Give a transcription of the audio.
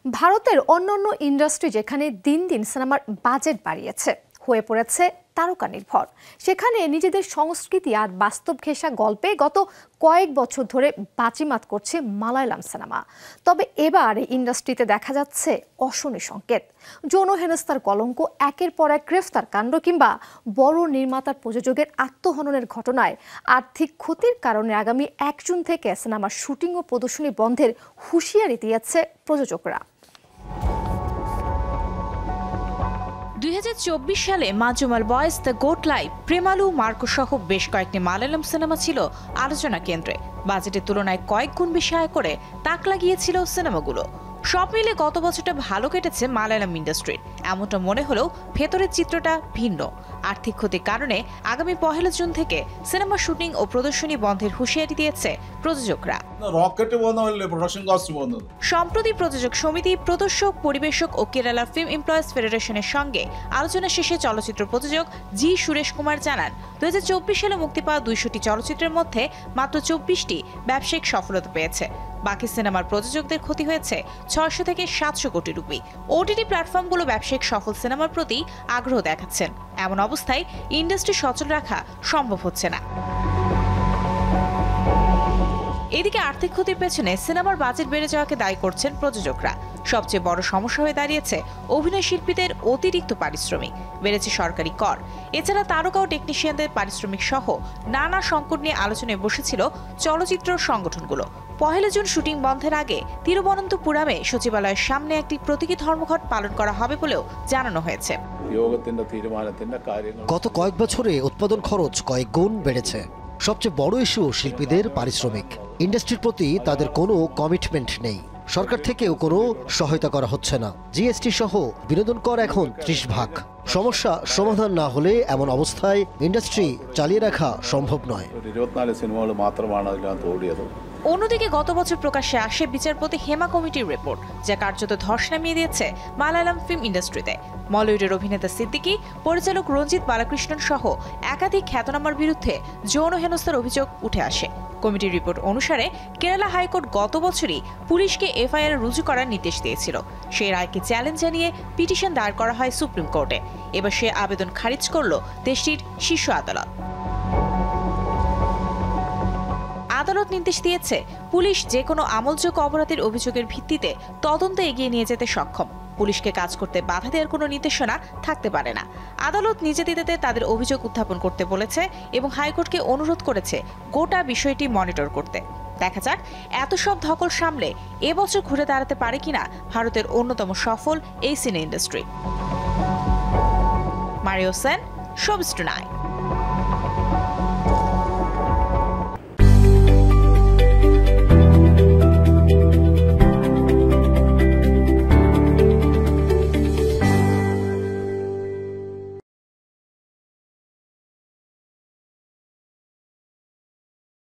ভারতের অন্যান্য ইন্ডাস্ট্রি যেখানে দিন দিন সিনেমার বাজেট বাড়িয়েছে, হয়ে পড়েছে তারকা নির্ভর, সেখানে নিজেদের সংস্কৃতি আর বাস্তব ঘেঁষা গল্পে গত কয়েক বছর ধরে বাজিমাত করছে মালায়ালাম সিনেমা। তবে এবার ইন্ডাস্ট্রিতে দেখা যাচ্ছে অশনি সংকেত। যৌন হেনস্থার কলঙ্ক, একের পর এক গ্রেফতার কাণ্ড কিংবা বড় নির্মাতার প্রযোজকের আত্মহননের ঘটনায় আর্থিক ক্ষতির কারণে আগামী ১ জুন থেকে সিনেমার শুটিং ও প্রদর্শনী বন্ধের হুঁশিয়ারি দিয়েছে প্রযোজকরা। ২০২৪ সালে Manjummel Boys, The Goat Life, Premalu, Marco সহ বেশ কয়েকটি মালায়ালাম সিনেমা ছিল আলোচনা কেন্দ্রে। বাজেটের তুলনায় কয়েক গুণ বেশি আয় করে তাক লাগিয়েছিল সিনেমাগুলো। সব মিলে গত বছরটা ভালো কেটেছে মালায়ালাম ইন্ডাস্ট্রির, এমনটা মনে হলেও ভেতরের চিত্রটা ভিন্ন। আর্থিক ক্ষতির কারণে আগামী ১ জুন থেকে সিনেমা শুটিং ও প্রদর্শনী বন্ধের হুঁশিয়ারি দিয়েছে প্রযোজকরা। সম্প্রতি প্রযোজক সমিতি, প্রদর্শক, পরিবেশক ও কেরালা ফিল্ম এমপ্লয়িজ ফেডারেশনের সঙ্গে আলোচনা শেষে চলচ্চিত্র প্রযোজক জি সুরেশ কুমার জানান, ২০২৪ সালে মুক্তি পাওয়া ২০০টি চলচ্চিত্রের মধ্যে মাত্র ২৪টি ব্যবসায়িক সফলতা পেয়েছে। বাকি সিনেমার প্রযোজকদের ক্ষতি হয়েছে ৬০০ থেকে ৭০০ কোটি রুপি। ওটিটি প্ল্যাটফর্মগুলো ব্যবসায়িক সফল সিনেমার প্রতি আগ্রহ দেখাচ্ছেন। এমন অবস্থায় ইন্ডাস্ট্রি সচল রাখা সম্ভব হচ্ছে না। এদিকে আর্থিক ক্ষতির পেছনে সিনেমার বাজেট বেড়ে যাওয়াকে দায়ী করছেন প্রযোজকরা। সবচেয়ে বড় সমস্যা হয়ে দাঁড়িয়েছে অভিনয় শিল্পীদের অতিরিক্ত পারিশ্রমিক, বেড়েছে সরকারি কর। এছাড়া তারকা ও টেকনিশিয়ানদের পারিশ্রমিক সহ নানা সংকট নিয়ে আলোচনায় বসেছিল চলচ্চিত্র সংগঠনগুলো। ১ জুন শুটিং বন্ধের আগে তিরুবনন্তপুরমে সচিবালয়ের সামনে একটি প্রতীকী ধর্মঘট পালন করা হবে বলেও জানানো হয়েছে। গত কয়েক বছরে উৎপাদন খরচ কয়েক গুণ বেড়েছে। সবচেয়ে বড় ইস্যু শিল্পীদের পারিশ্রমিক। ইন্ডাস্ট্রির প্রতি তাদের কোনো কমিটমেন্ট নেই। সরকার থেকেও কোনো সহায়তা করা হচ্ছে না। জিএসটি সহ বিনোদন কর এখন ৩০%। সমস্যা সমাধান না হলে এমন অবস্থায় ইন্ডাস্ট্রি চালিয়ে রাখা সম্ভব নয়। অন্যদিকে গত বছর প্রকাশ্যে আসে বিচারপতি হেমা কমিটির রিপোর্ট, যা কার্যত ধস নামিয়ে দিয়েছে মালায়ালাম ফিল্ম ইন্ডাস্ট্রিতে। মলিউডের অভিনেতা সিদ্দিকী, পরিচালক রঞ্জিত বালাকৃষ্ণন সহ একাধিক খ্যাতনামার বিরুদ্ধে যৌন হেনস্থার অভিযোগ উঠে আসে। কমিটির রিপোর্ট অনুসারে কেরালা হাইকোর্ট গত বছরই পুলিশকে এফআইআর রুজু করার নির্দেশ দিয়েছিল। সেই রায়কে চ্যালেঞ্জ জানিয়ে পিটিশন দায়ের করা হয় সুপ্রিম কোর্টে। এবার সে আবেদন খারিজ করল দেশটির শীর্ষ আদালত। আদালত নির্দেশ দিয়েছে, পুলিশ যে কোনো আমলযোগ্য অপরাধের অভিযোগের ভিত্তিতে তদন্ত এগিয়ে নিয়ে যেতে সক্ষম। পুলিশকে কাজ করতে বাধা দেওয়ার কোনো নির্দেশনা থাকতে পারে না। আদালত নিজেদের তাদের অভিযোগ উত্থাপন করতে বলেছে এবং হাইকোর্টকে অনুরোধ করেছে গোটা বিষয়টি মনিটর করতে। দেখা যাক এত সব ধকল সামলে এবছর ঘুরে দাঁড়াতে পারে কিনা ভারতের অন্যতম সফল এই সিনে industry. Mario Sen, showbiz tonight.